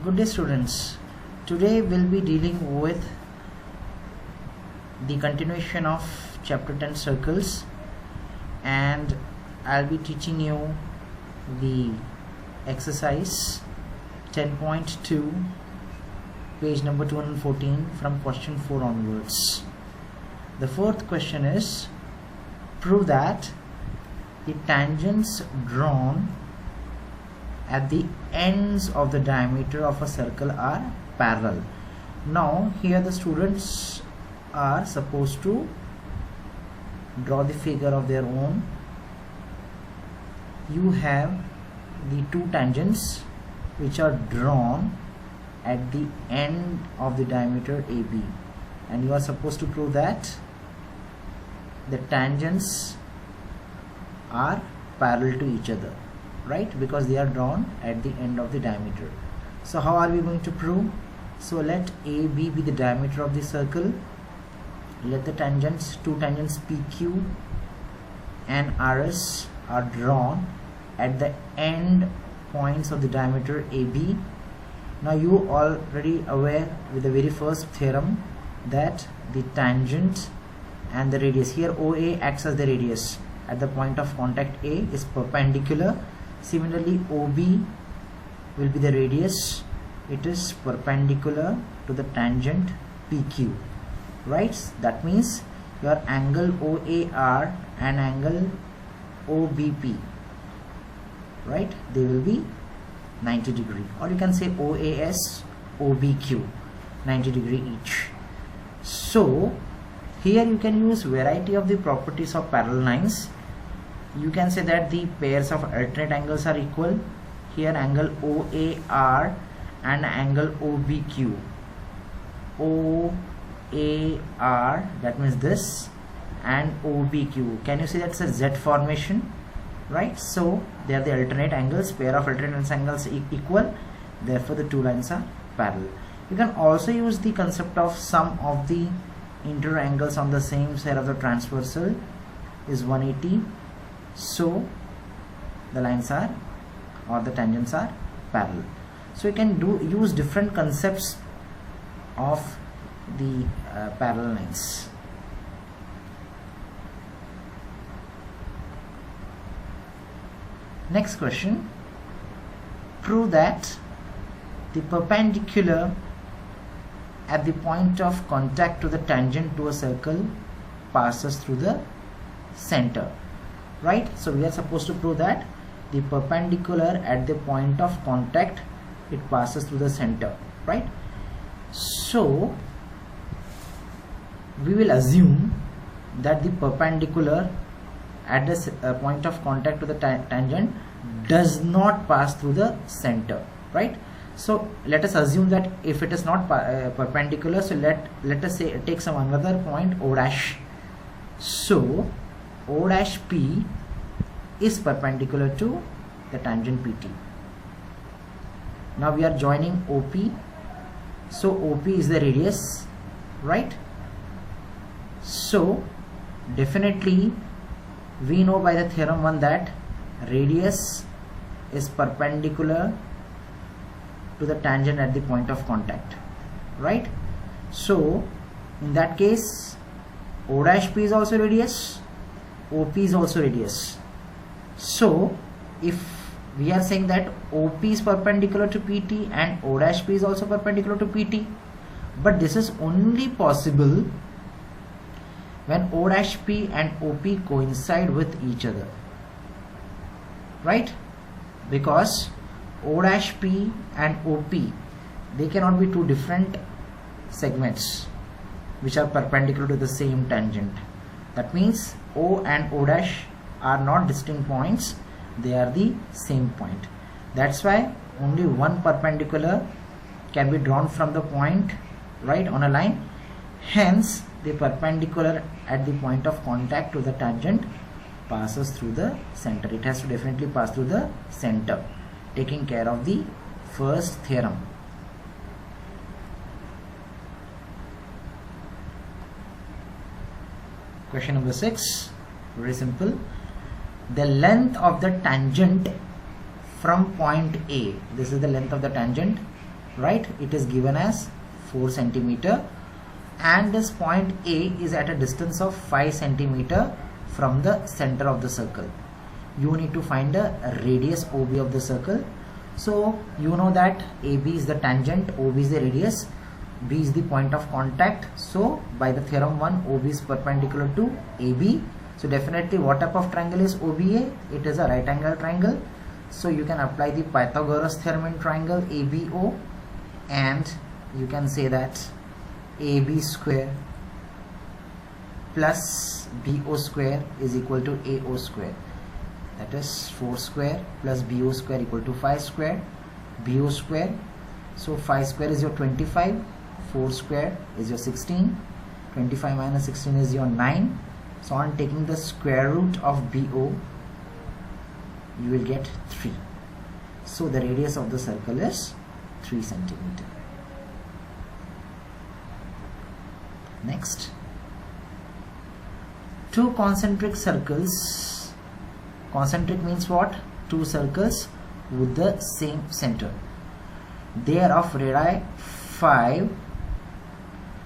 Good day students. Today we'll be dealing with the continuation of chapter 10 circles, and I'll be teaching you the exercise 10.2 page number 214 from question 4 onwards. The fourth question is, prove that the tangents drawn at the ends of the diameter of a circle are parallel. Now here the students are supposed to draw the figure of their own. You have the two tangents which are drawn at the end of the diameter AB, and you are supposed to prove that the tangents are parallel to each other, right? Because they are drawn at the end of the diameter. So how are we going to prove? So let AB be the diameter of the circle. Let the tangents, two tangents PQ and RS are drawn at the end points of the diameter AB. Now you already aware with the very first theorem that the tangent and the radius, here OA acts as the radius at the point of contact A, is perpendicular. Similarly OB will be the radius, it is perpendicular to the tangent PQ, right? That means your angle OAR and angle OBP, right, they will be 90 degree, or you can say OAS OBQ, 90 degree each. So here you can use variety of the properties of parallel lines. You can say that the pairs of alternate angles are equal. Here angle OAR and angle OBQ. OAR, that means this, and OBQ. Can you see that's a Z formation, right? So they are the alternate angles, pair of alternate angles equal, therefore the two lines are parallel. You can also use the concept of sum of the interior angles on the same side of the transversal is 180. So the lines are, or the tangents are parallel. So you can use different concepts of the parallel lines. Next question, prove that the perpendicular at the point of contact to the tangent to a circle passes through the center, right? So we are supposed to prove that the perpendicular at the point of contact, it passes through the center, right? So we will assume that the perpendicular at the point of contact to the tangent does not pass through the center, right? So let us assume that if it is not perpendicular, so let us say take some another point O dash. So O dash P is perpendicular to the tangent PT. Now we are joining OP, so OP is the radius, right? So definitely we know by the theorem 1 that radius is perpendicular to the tangent at the point of contact, right? So in that case O dash P is also radius, OP is also radius. So if we are saying that OP is perpendicular to PT and O dash P is also perpendicular to PT, but this is only possible when O dash P and OP coincide with each other, right? Because O dash P and OP, they cannot be two different segments which are perpendicular to the same tangent. That means O and O dash are not distinct points, they are the same point. That's why only one perpendicular can be drawn from the point, right, on a line. Hence the perpendicular at the point of contact to the tangent passes through the center. It has to definitely pass through the center, taking care of the first theorem. Question number 6, very simple. The length of the tangent from point A, this is the length of the tangent right? It is given as 4 centimeter, and this point A is at a distance of 5 centimeter from the center of the circle. You need to find the radius OB of the circle. So you know that AB is the tangent, OB is the radius, B is the point of contact. So by the theorem 1, OB is perpendicular to AB. So definitely what type of triangle is OBA? It is a right angle triangle. So you can apply the Pythagoras theorem in triangle ABO, and you can say that AB square plus BO square is equal to AO square. That is 4 square plus BO square equal to 5 square, BO square. So 5 square is your 25, 4 square is your 16, 25 minus 16 is your 9. So on taking the square root of BO, you will get 3. So the radius of the circle is 3 centimeter. Next, 2 concentric circles. Concentric means what? 2 circles with the same center. They are of radii 5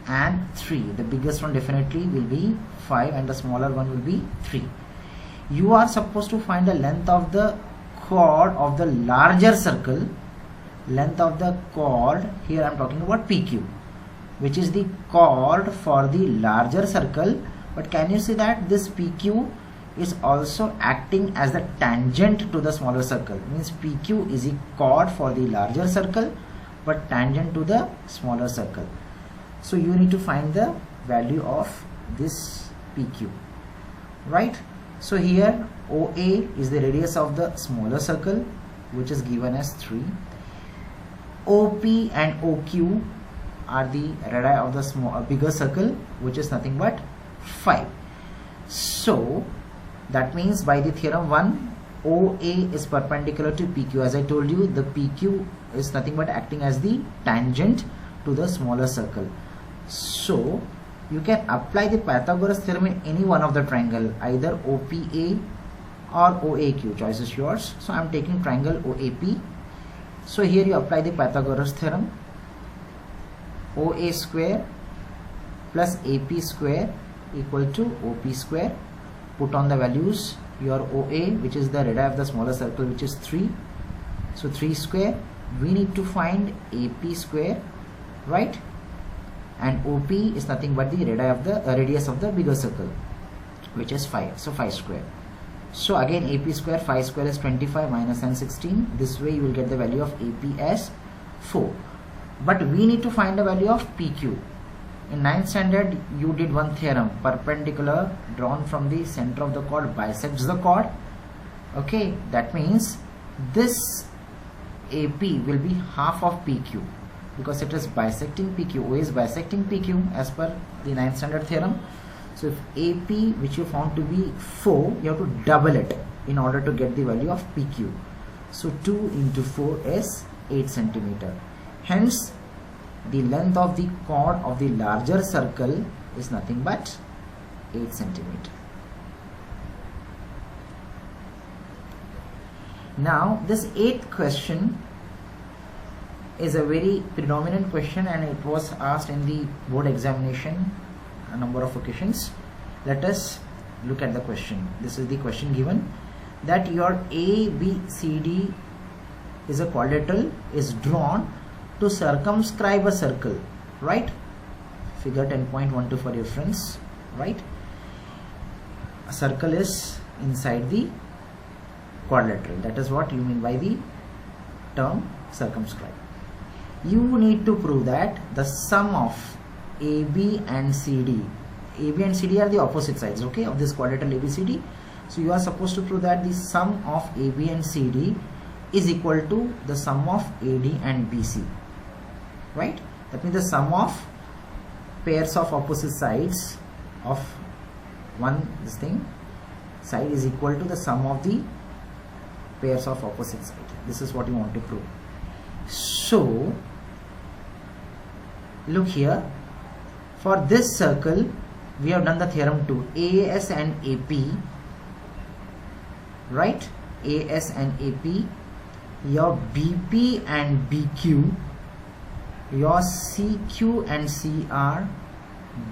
and 3. The biggest one definitely will be 5 and the smaller one will be 3. You are supposed to find the length of the chord of the larger circle. Length of the chord, here I am talking about PQ, which is the chord for the larger circle. But can you see that this PQ is also acting as the tangent to the smaller circle? Means PQ is a chord for the larger circle but tangent to the smaller circle. So you need to find the value of this PQ, right? So here OA is the radius of the smaller circle, which is given as 3. OP and OQ are the radii of the bigger circle, which is nothing but 5. So that means by the theorem 1, OA is perpendicular to PQ. As I told you, the PQ is nothing but acting as the tangent to the smaller circle. So you can apply the Pythagoras theorem in any one of the triangle, either OPA or OAQ. Choice is yours. So I am taking triangle OAP. So here you apply the Pythagoras theorem. OA square plus AP square equal to OP square. Put on the values. Your OA, which is the radii of the smaller circle, which is 3. So 3 square. We need to find AP square, right? And OP is nothing but the radii of the radius of the bigger circle, which is 5. So 5 square. So again AP square, 5 square is 25 minus and 16. This way you will get the value of AP as 4. But we need to find the value of PQ. In 9th standard you did one theorem, perpendicular drawn from the center of the chord bisects the chord. Okay, that means this AP will be half of PQ, because it is bisecting PQ. O is bisecting PQ as per the 9th standard theorem. So if AP, which you found to be 4, you have to double it in order to get the value of PQ. So 2 into 4 is 8 centimeter. Hence the length of the chord of the larger circle is nothing but 8 centimeter. Now this 8th question is a very predominant question, and it was asked in the board examination a number of occasions. Let us look at the question. This is the question given, that your ABCD is a quadrilateral is drawn to circumscribe a circle, right? Figure 10.12 for reference, right? A circle is inside the quadrilateral. That is what you mean by the term circumscribe. You need to prove that the sum of AB and CD, AB and CD are the opposite sides, okay, of this quadrilateral ABCD. So you are supposed to prove that the sum of AB and CD is equal to the sum of AD and BC, right? That means the sum of pairs of opposite sides of side is equal to the sum of the pairs of opposite sides. This is what you want to prove. So look here, for this circle we have done the theorem 2, AS and AP, right? AS and AP, your BP and BQ your CQ and CR,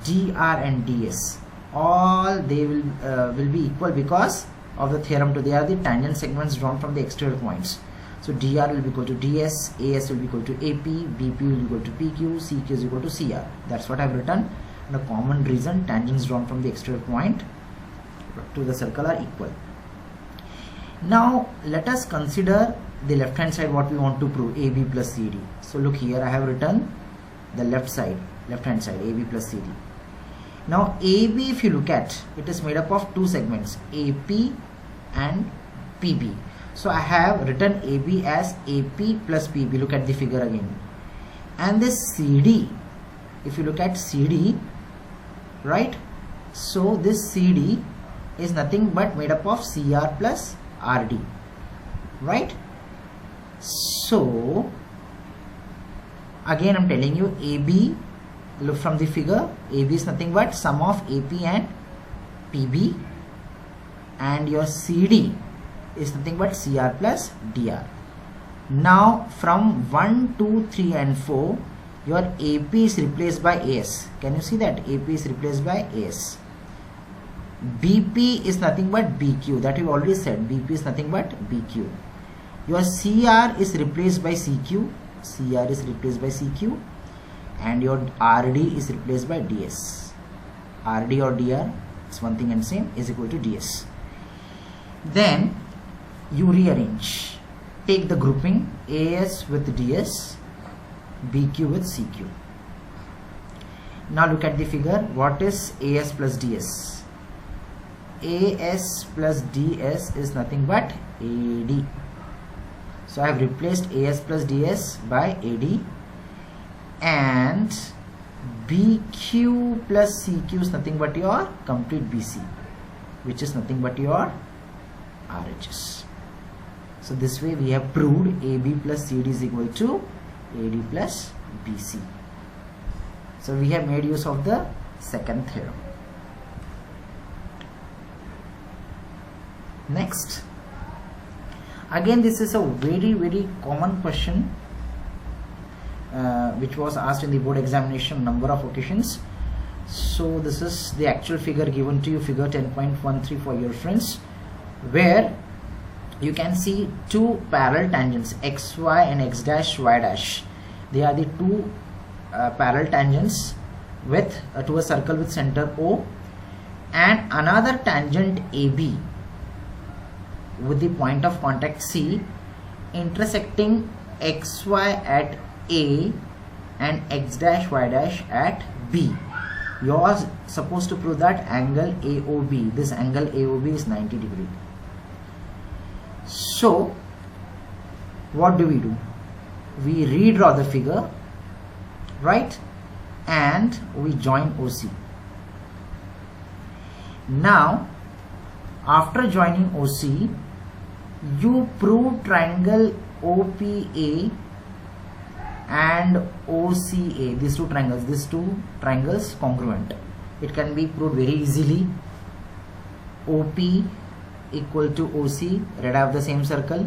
DR and DS, all they will be equal because of the theorem 2. They are the tangent segments drawn from the exterior points. So DR will be equal to DS, AS will be equal to AP, BP will be equal to PQ, CQ is equal to CR. That's what I've written. And the common reason, tangents drawn from the exterior point to the circle are equal. Now let us consider the left hand side, what we want to prove, AB plus CD. So look here, I have written the left hand side, AB plus CD. Now AB, if you look at, it is made up of two segments, AP and PB. So I have written AB as AP plus PB. Look at the figure again. And this CD, if you look at CD, right? So this CD is nothing but made up of CR plus RD, right? So again I'm telling you, AB, look from the figure, AB is nothing but sum of AP and PB, and your CD is nothing but CR plus DR. Now from 1, 2, 3 and 4, your AP is replaced by AS. Can you see that? AP is replaced by AS. BP is nothing but BQ, that we already said, BP is nothing but BQ. Your CR is replaced by CQ, CR is replaced by CQ, and your RD is replaced by DS. RD or DR, it's one thing and same, is equal to DS. Then you rearrange, take the grouping AS with DS, BQ with CQ. Now look at the figure. What is AS plus DS? AS plus DS is nothing but AD. So I have replaced AS plus DS by AD, and BQ plus CQ is nothing but your complete BC, which is nothing but your RHS. So this way we have proved AB plus CD is equal to AD plus BC. So we have made use of the second theorem. Next, again this is a very common question which was asked in the board examination number of occasions. So this is the actual figure given to you, figure 10.13 for your friends, where you can see two parallel tangents, xy and x dash y dash. They are the two parallel tangents with to a circle with center O, and another tangent AB with the point of contact C intersecting xy at A and x dash y dash at B. You are supposed to prove that angle AOB, this angle AOB is 90 degree. So what do? We redraw the figure, right, and we join OC. Now after joining OC, you prove triangle OPA and OCA, these two triangles congruent. It can be proved very easily. OP equal to OC, read out the same circle.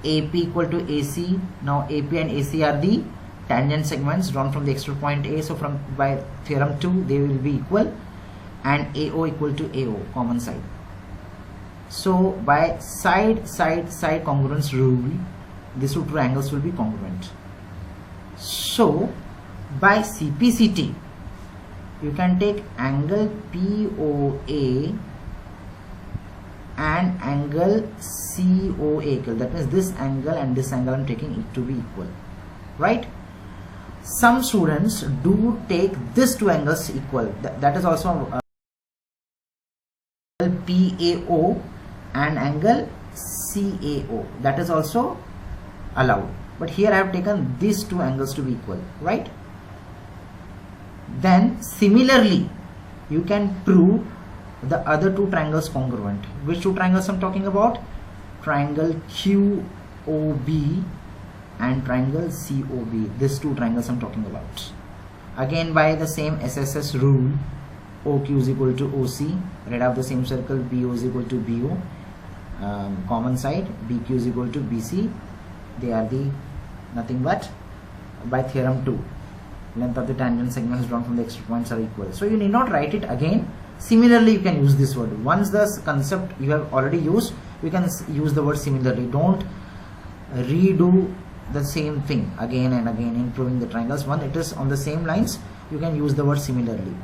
AP equal to AC. Now AP and AC are the tangent segments drawn from the external point A, so from by theorem 2 they will be equal, and AO equal to AO, common side. So by side congruence rule, these two triangles will be congruent. So by CPCT, you can take angle POA and angle COA, that means this angle and this angle I'm taking it to be equal, right? Some students do take these two angles equal, that is also PAO and angle CAO, that is also allowed, but here I have taken these two angles to be equal, right? Then similarly you can prove the other two triangles congruent. Which two triangles I'm talking about? Triangle QOB and triangle COB, these two triangles I'm talking about. Again by the same SSS rule, OQ is equal to OC, read out the same circle, BO is equal to BO, common side, BQ is equal to BC. They are the nothing but by theorem 2. Length of the tangent segments drawn from the extreme points are equal. So you need not write it again. Similarly, you can use this word. Once the concept you have already used, you can use the word similarly. Don't redo the same thing again and again in proving the triangles. When it is on the same lines, you can use the word similarly.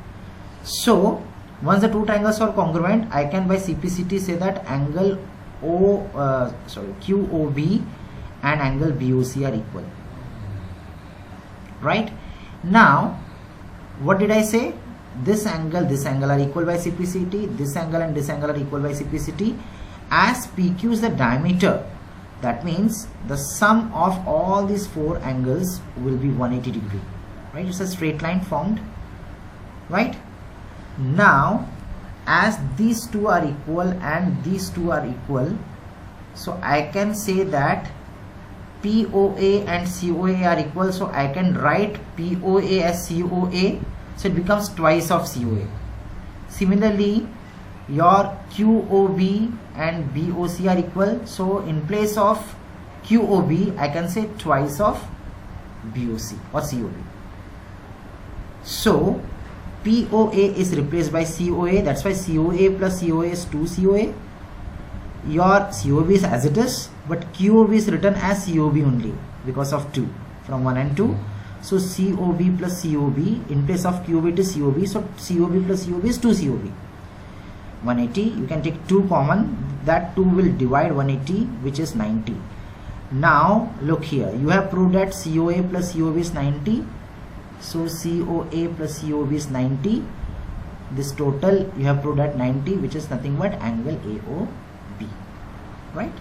So once the two triangles are congruent, I can by CPCT say that angle QOB and angle BOC are equal. Right? Now what did I say? This angle are equal by CPCT, this angle and this angle are equal by CPCT. As PQ is the diameter, that means the sum of all these four angles will be 180 degree. Right? It's a straight line formed. Right? Now as these two are equal and these two are equal, so I can say that POA and COA are equal. So I can write POA as COA, so it becomes twice of COA. Similarly, your QOB and BOC are equal, so in place of QOB I can say twice of BOC or COB. So POA is replaced by COA, that's why COA plus COA is 2 COA. Your COB is as it is, but QOB is written as COB only because of 2 from 1 and 2. So COB plus COB, in place of QOB it is COB, so COB plus COB is 2 COB. 180, you can take 2 common, that 2 will divide 180, which is 90. Now look here, you have proved that COA plus COB is 90, so COA plus COB is 90. This total you have proved at 90, which is nothing but angle AOB. Right?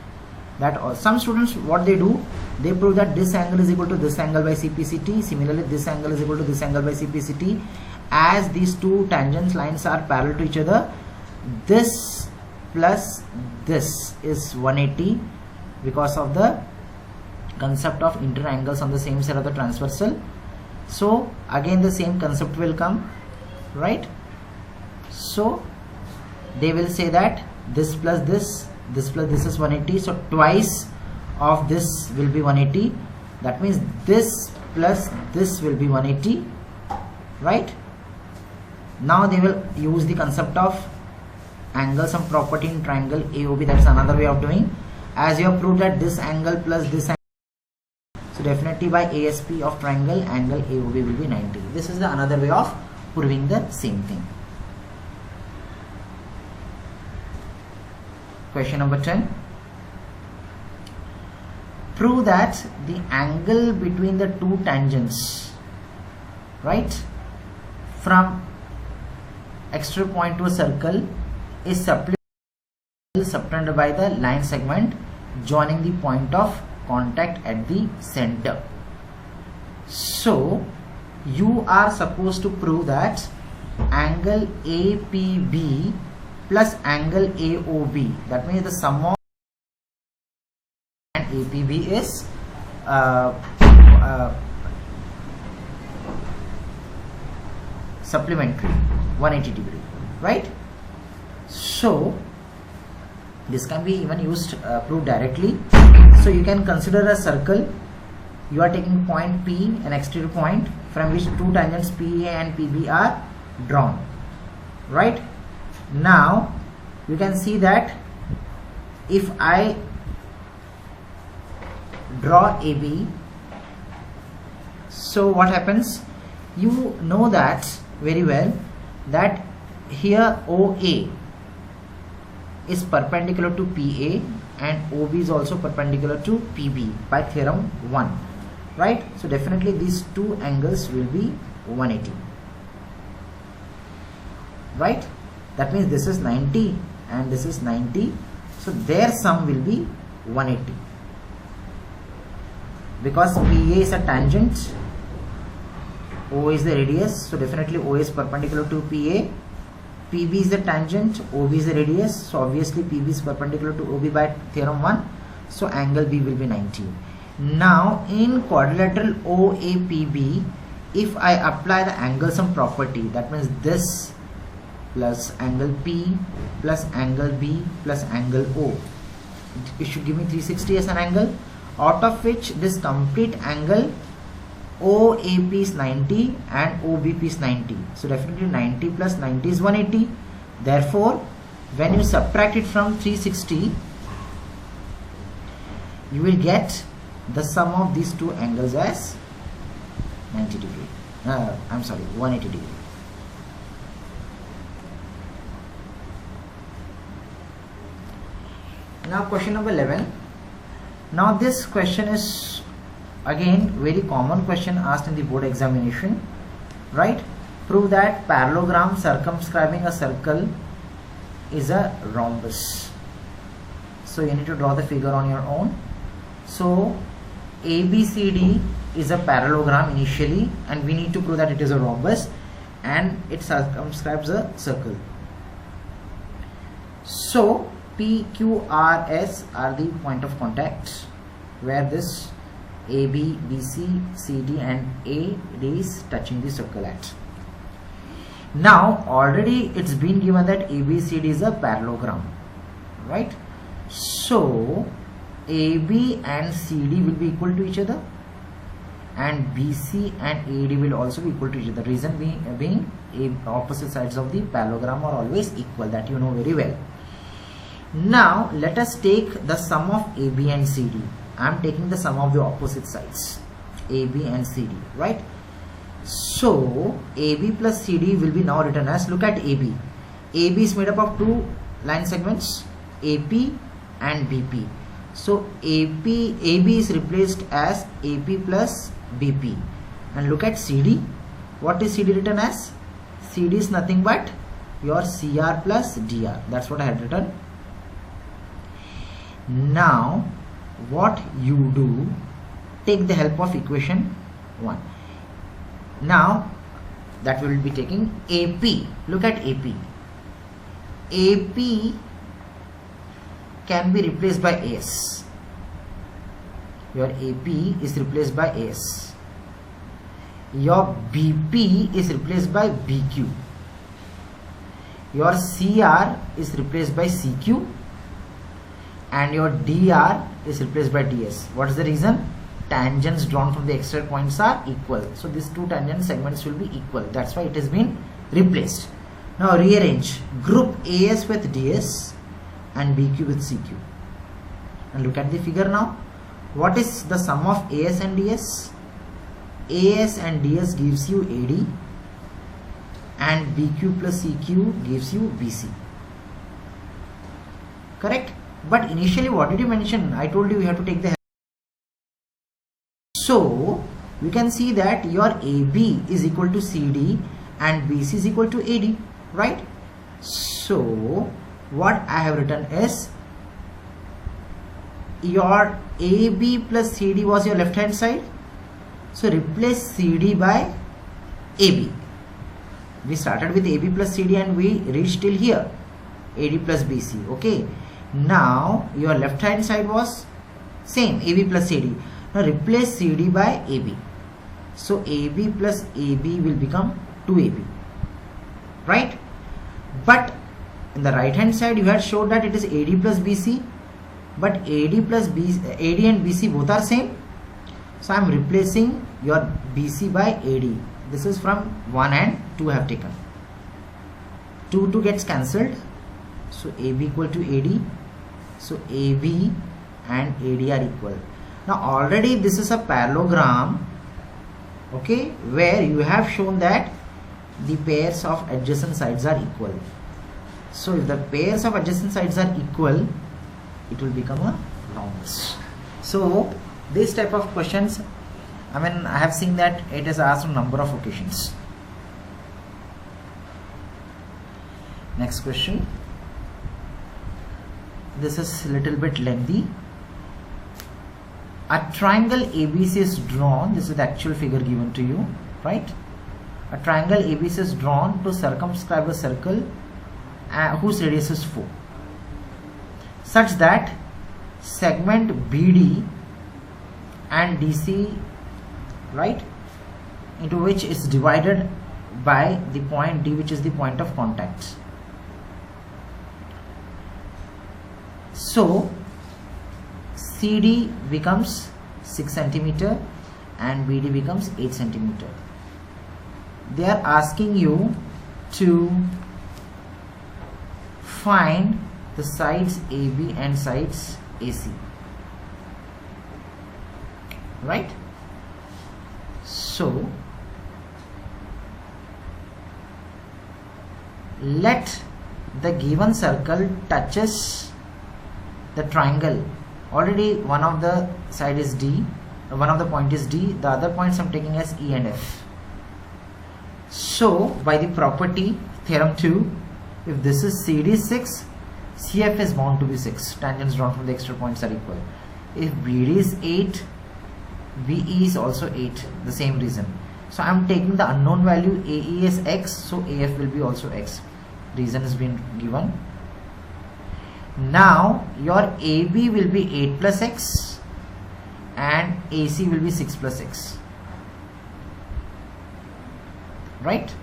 That all. Some students, what they do, they prove that this angle is equal to this angle by CPCT. Similarly, this angle is equal to this angle by CPCT. As these two tangent lines are parallel to each other, this plus this is 180 because of the concept of interangles on the same side of the transversal. So again the same concept will come, right? So they will say that this plus this plus this is 180, so twice of this will be 180. That means this plus this will be 180, right? Now they will use the concept of angle sum property in triangle AOB. That's another way of doing. As you have proved that this angle plus this angle, so definitely by ASP of triangle, angle AOB will be 90. This is the another way of proving the same thing. Question number 10. Prove that the angle between the two tangents, right, from extreme point to a circle is subtended by the line segment joining the point of contact at the center. So you are supposed to prove that angle APB plus angle AOB, that means the sum of and APB is supplementary 180 degree, right? So this can be even used proved directly. So you can consider a circle. You are taking point P, an exterior point from which two tangents PA and PB are drawn, right? Now you can see that if I draw AB, so what happens? You know that very well that here OA is perpendicular to PA and OB is also perpendicular to PB by theorem 1, right? So definitely these two angles will be 180, right? That means this is 90 and this is 90, so their sum will be 180 because PA is a tangent, O is the radius, so definitely O is perpendicular to PA. PB is the tangent, OB is the radius, so obviously PB is perpendicular to OB by theorem 1, so angle B will be 90. Now in quadrilateral OAPB, if I apply the angle sum property, that means this plus angle P plus angle B plus angle O, it should give me 360 as an angle, out of which this complete angle OAP is 90 and OBP is 90. So definitely 90 plus 90 is 180. Therefore, when you subtract it from 360, you will get the sum of these two angles as 90 degree. 180 degree. Now question number 11. Now this question is again very common question asked in the board examination, right? Prove that parallelogram circumscribing a circle is a rhombus. So you need to draw the figure on your own. So ABCD is a parallelogram initially, and we need to prove that it is a rhombus and it circumscribes a circle. So PQRS are the point of contact where this AB, BC, CD and AD is touching the circle at. Now already it's been given that ABCD is a parallelogram, right? So AB and CD will be equal to each other, and BC and AD will also be equal to each other. Reason being opposite sides of the parallelogram are always equal, that you know very well. Now let us take the sum of AB and CD. I am taking the sum of the opposite sides, AB and CD, right? So AB plus CD will be now written as, look at AB. AB is made up of two line segments, AP and BP. So AB is replaced as AP plus BP. And look at CD. What is CD written as? CD is nothing but your CR plus DR. That's what I had written. Now what you do, take the help of equation 1. Now that we will be taking AP. Look at AP. AP can be replaced by AS. Your AP is replaced by AS. Your BP is replaced by BQ. Your CR is replaced by CQ. And your DR is replaced by DS. What is the reason? Tangents drawn from the external points are equal. So these two tangent segments will be equal. That's why it has been replaced. Now rearrange. Group AS with DS and BQ with CQ. And look at the figure now. What is the sum of AS and DS? AS and DS gives you AD, and BQ plus CQ gives you BC. Correct? But initially what did you mention? I told you have to take the help. So we can see that your AB is equal to CD and BC is equal to AD, right? So what I have written is, your AB plus CD was your left hand side. So replace CD by AB. We started with AB plus CD and we reached till here, AD plus BC. Okay. Now your left hand side was same, AB plus CD. Now replace CD by AB. So AB plus AB will become 2AB, right? But in the right hand side you had showed that it is AD plus BC, but AD plus BC, AD and BC both are same. So I am replacing your BC by AD. This is from 1 and 2 I have taken. 2 gets cancelled. So AB equal to AD. So AB and AD are equal. Now already this is a parallelogram, okay, where you have shown that the pairs of adjacent sides are equal. So if the pairs of adjacent sides are equal, it will become a rhombus. So this type of questions, I have seen that it is asked on number of occasions. Next question. This is a little bit lengthy. A triangle ABC is drawn. This is the actual figure given to you, right? A triangle ABC is drawn to circumscribe a circle whose radius is 4, such that segment BD and DC, right, into which is divided by the point D, which is the point of contact. So CD becomes 6 centimeter and BD becomes 8 centimeter. They are asking you to find the sides AB and sides AC, right? So let the given circle touches the triangle. Already one of the side is D, one of the point is D, the other points I'm taking as E and F. So by the property theorem 2, if this is CD 6, CF is bound to be 6. Tangents drawn from the extra points are equal. If BD is 8, BE is also 8, the same reason. So I am taking the unknown value, AE is X, so AF will be also X. Reason has been given. Now your AB will be 8 plus X and AC will be 6 plus X, right?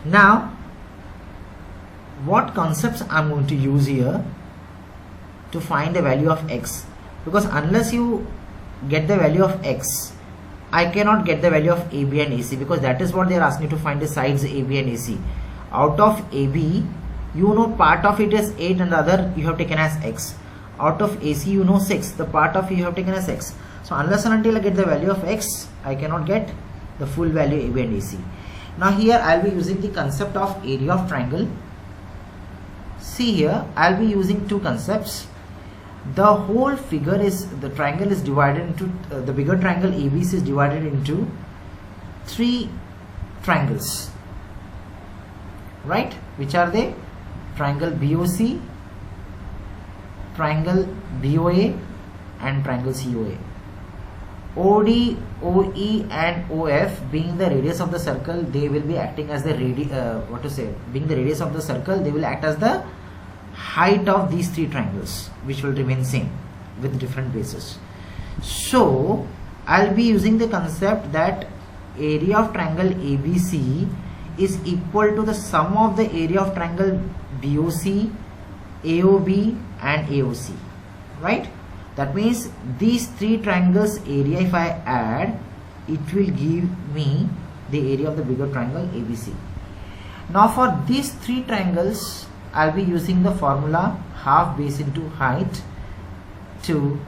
Now what concepts I'm going to use here to find the value of X, because unless you get the value of X, I cannot get the value of AB and AC, because that is what they are asking you to find, the sides AB and AC. Out of AB, you know part of it is 8 and the other you have taken as X. Out of AC you know 6, the part of you have taken as X. So unless and until I get the value of X, I cannot get the full value AB and AC. Now here I will be using the concept of area of triangle. See here, I will be using two concepts. The whole figure is, the triangle is divided into, the bigger triangle ABC is divided into 3 triangles, right? Which are they? Triangle BOC, triangle BOA and triangle COA. OD, OE and OF being the radius of the circle, they will be acting as the being the radius of the circle, they will act as the height of these 3 triangles, which will remain same with different bases. So I'll be using the concept that area of triangle ABC is equal to the sum of the area of triangle BOC, AOB and AOC, right? That means these 3 triangles area, if I add, it will give me the area of the bigger triangle ABC. Now for these 3 triangles, I'll be using the formula half base into height to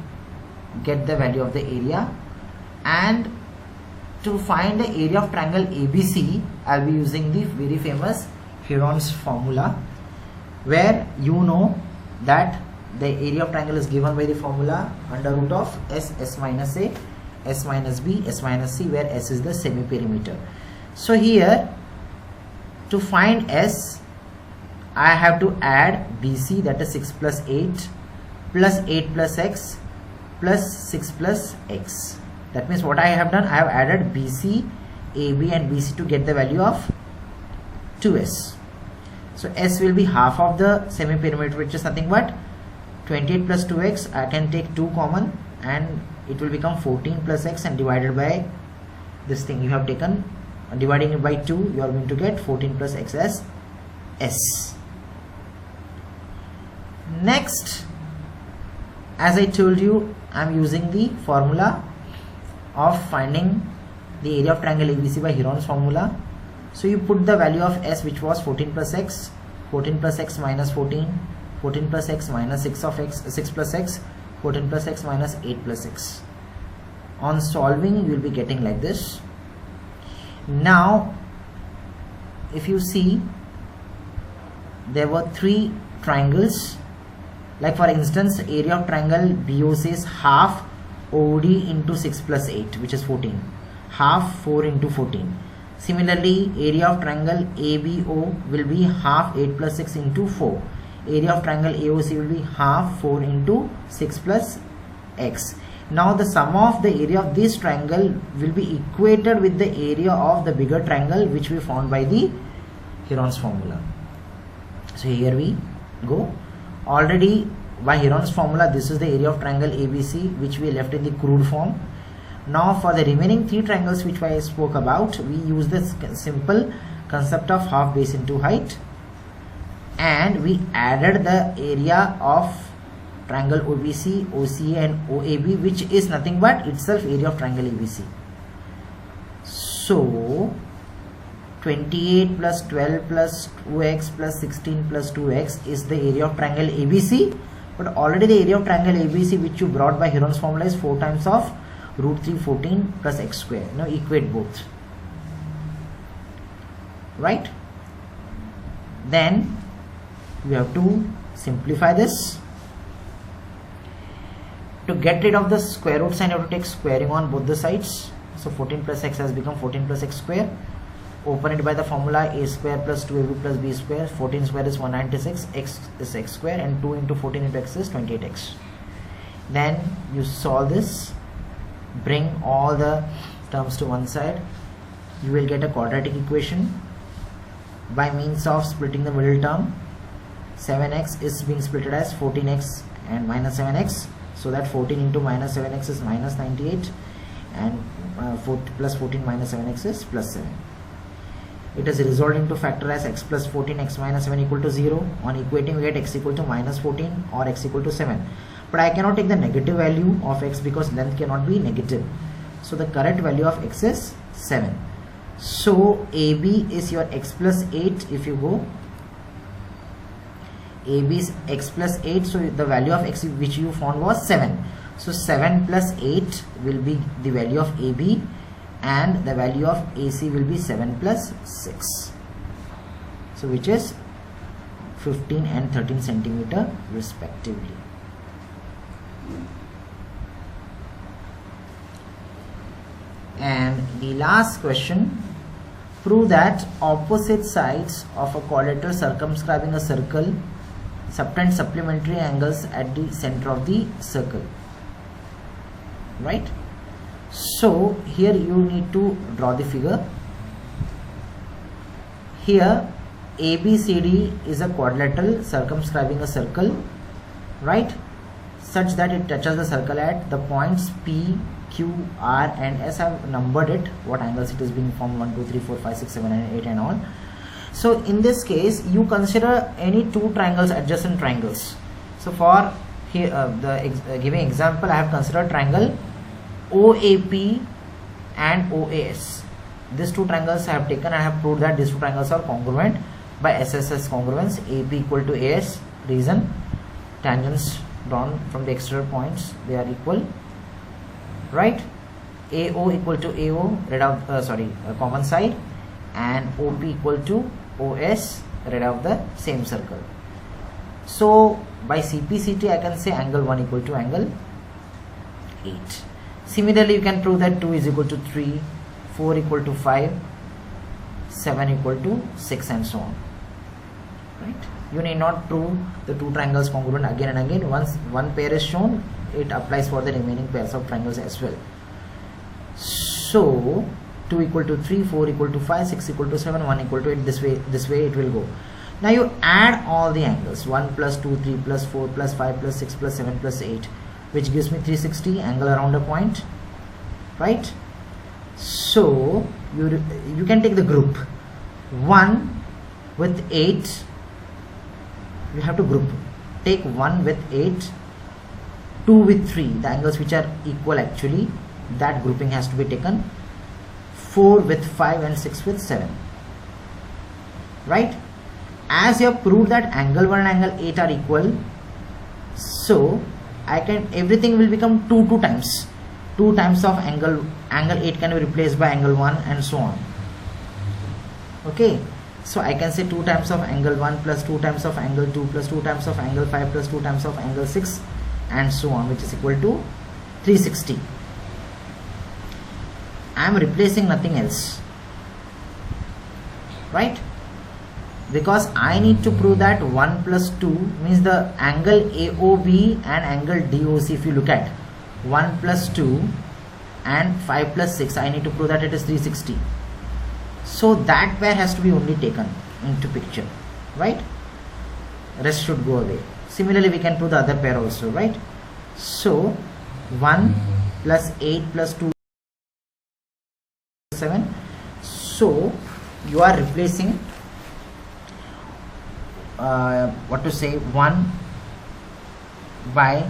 get the value of the area, and to find the area of triangle ABC, I'll be using the very famous Heron's formula, where you know that the area of triangle is given by the formula under root of S minus A, S minus B, S minus C, where S is the semi-perimeter. So here to find S, I have to add BC, that is 6 plus 8 plus 8 plus X plus 6 plus X. That means what I have done, I have added BC, AB and BC to get the value of 2S. So S will be half of the semi-perimeter, which is nothing but 28 plus 2x. I can take 2 common and it will become 14 plus x, and divided by this thing you have taken, dividing it by 2, you are going to get 14 plus x as S. Next, as I told you, I am using the formula of finding the area of triangle ABC by Heron's formula. So you put the value of S, which was 14 plus x, 14 plus x minus 14, 14 plus x minus 6 of x, 6 plus x, 14 plus x minus 8 plus x. On solving, you will be getting like this. Now if you see, there were 3 triangles. Like for instance, area of triangle BOC is half OD into 6 plus 8, which is 14, half 4 into 14. Similarly, area of triangle ABO will be half 8 plus 6 into 4. Area of triangle AOC will be half 4 into 6 plus x. Now the sum of the area of this triangle will be equated with the area of the bigger triangle, which we found by the Heron's formula. So here we go. Already by Heron's formula, this is the area of triangle ABC, which we left in the crude form. Now for the remaining 3 triangles which I spoke about, we use this simple concept of half base into height, and we added the area of triangle OBC, OCA and OAB, which is nothing but itself area of triangle ABC. So 28 plus 12 plus 2x plus 16 plus 2x is the area of triangle ABC, but already the area of triangle ABC which you brought by Heron's formula is 4 times of root 3 14 plus x square. Now equate both, right? Then you have to simplify this. To get rid of the square root sign, you have to take squaring on both the sides. So 14 plus x has become 14 plus x square. Open it by the formula a square plus 2ab plus b square. 14 square is 196, x is x square, and 2 into 14 into x is 28x. Then you solve this, bring all the terms to one side. You will get a quadratic equation by means of splitting the middle term. 7x is being split as 14x and minus 7x, so that 14 into minus 7x is minus 98, and plus 14 minus 7x is plus 7. It is resolved into factor as x plus 14 x minus 7 equal to 0. On equating we get x equal to minus 14 or x equal to 7, but I cannot take the negative value of x because length cannot be negative, so the correct value of x is 7. So AB is your x plus 8. If you go, AB is x plus 8, so the value of x which you found was 7. So 7 plus 8 will be the value of AB, and the value of AC will be 7 plus 6, so which is 15 and 13 centimeter respectively. And the last question, prove that opposite sides of a quadrilateral circumscribing a circle subtend supplementary angles at the center of the circle, right? So here you need to draw the figure. Here ABCD is a quadrilateral circumscribing a circle, right, such that it touches the circle at the points P, Q, R and S. I have numbered it, what angles it is being formed, 1, 2, 3, 4, 5, 6, 7 and 8 and all. So in this case you consider any two triangles, adjacent triangles. So for here giving example, I have considered triangle OAP and OAS. These two triangles I have taken. I have proved that these two triangles are congruent by SSS congruence. AP equal to AS. Reason, tangents drawn from the exterior points, they are equal, right? AO equal to AO, red out common side, and OP equal to OS, red out the same circle. So by CPCT I can say angle 1 equal to angle 8. Similarly, you can prove that 2 is equal to 3, 4 equal to 5, 7 equal to 6 and so on, right? You need not prove the two triangles congruent again and again. Once one pair is shown, it applies for the remaining pairs of triangles as well. So 2 equal to 3, 4 equal to 5, 6 equal to 7, 1 equal to 8. This way it will go. Now you add all the angles, 1 plus 2, 3 plus 4 plus 5 plus 6 plus 7 plus 8, which gives me 360 angle around a point, right? So you can take the group 1 with 8. You have to group, take 1 with 8, 2 with 3, the angles which are equal actually, that grouping has to be taken, 4 with 5 and 6 with 7, right? As you have proved that angle 1 and angle 8 are equal, so everything will become 2 times. 2 times of angle 8 can be replaced by angle 1 and so on. Okay, so I can say 2 times of angle 1 plus 2 times of angle 2 plus 2 times of angle 5 plus 2 times of angle 6 and so on, which is equal to 360. I am replacing nothing else, right? Because I need to prove that 1 plus 2 means the angle AOB and angle DOC. If you look at 1 plus 2 and 5 plus 6, I need to prove that it is 360. So that pair has to be only taken into picture, right? Rest should go away. Similarly, we can prove the other pair also, right? So 1 plus 8 plus 2 7. So you are replacing 1 by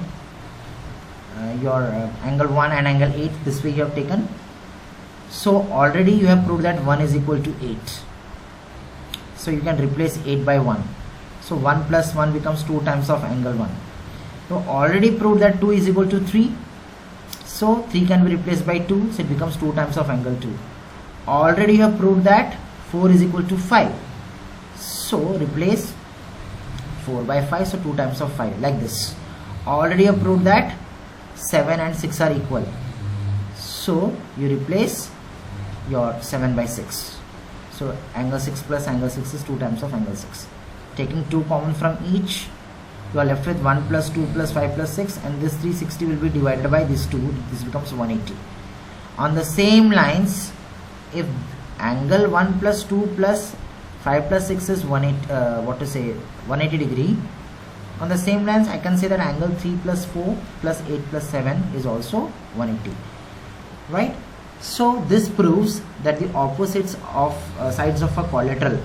your angle 1 and angle 8. This way you have taken. So already you have proved that 1 is equal to 8. So you can replace 8 by 1. So 1 plus 1 becomes 2 times of angle 1. So already proved that 2 is equal to 3. So 3 can be replaced by 2. So it becomes 2 times of angle 2. Already you have proved that 4 is equal to 5. So replace 4 by 5. So 2 times of 5, like this. Already you have proved that 7 and 6 are equal. So you replace your 7 by 6. So angle 6 plus angle 6 is 2 times of angle 6. Taking 2 common from each, you are left with 1 plus 2 plus 5 plus 6, and this 360 will be divided by this 2. This becomes 180. On the same lines, if angle 1 plus 2 plus 5 plus 6 is 180 degree, on the same lines I can say that angle 3 plus 4 plus 8 plus 7 is also 180, right? So this proves that the opposites of sides of a quadrilateral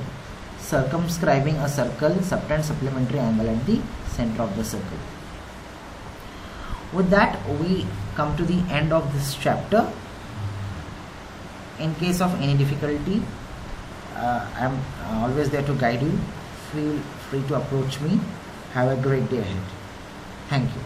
circumscribing a circle subtend supplementary angle at the center of the circle. With that, we come to the end of this chapter. In case of any difficulty, I am always there to guide you. Feel free to approach me. Have a great day ahead. Thank you.